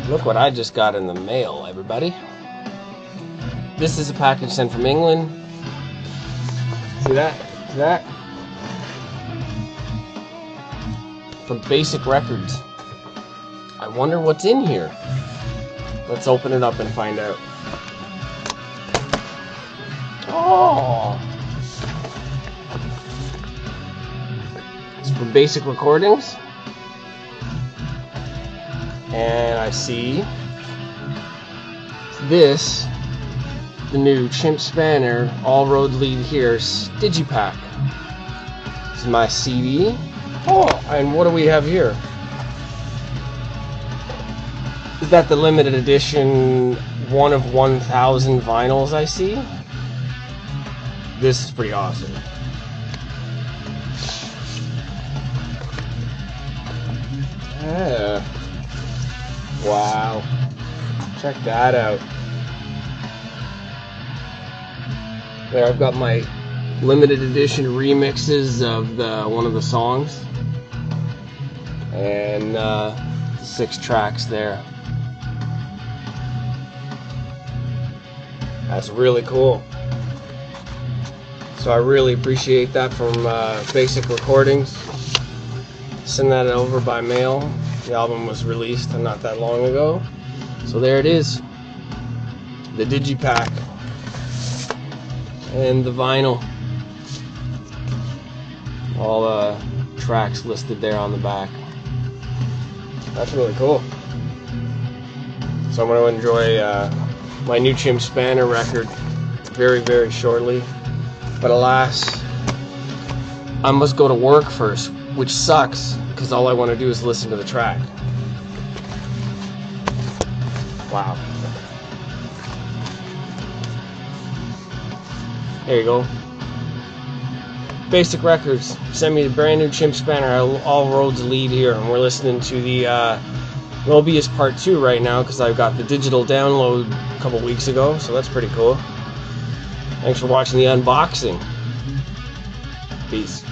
Look what I just got in the mail, everybody. This is a package sent from England. See that? See that? From Basick Records. I wonder what's in here. Let's open it up and find out. Oh! It's from Basick Recordings. And I see this, the new Chimp spanner, all roads lead here, DigiPal. This is my CD. Oh, and what do we have here? Is that the limited edition 1 of 1,000 vinyls I see? This is pretty awesome. Yeah. Wow. Check that out. There, I've got my limited edition remixes of one of the songs. And 6 tracks there. That's really cool. So I really appreciate that from Basick Recordings. Send that over by mail. The album was released not that long ago. So there it is. The DigiPal. And the vinyl. All the tracks listed there on the back. That's really cool. So I'm going to enjoy my new Chimp Spanner record very, very shortly. But alas, I must go to work first, which sucks, because all I want to do is listen to the track. Wow. There you go. Basick Records sent me the brand new Chimp Spanner. All roads lead here, and we're listening to the Mobius Part 2 right now because I got the digital download a couple weeks ago, so that's pretty cool. Thanks for watching the unboxing. Peace.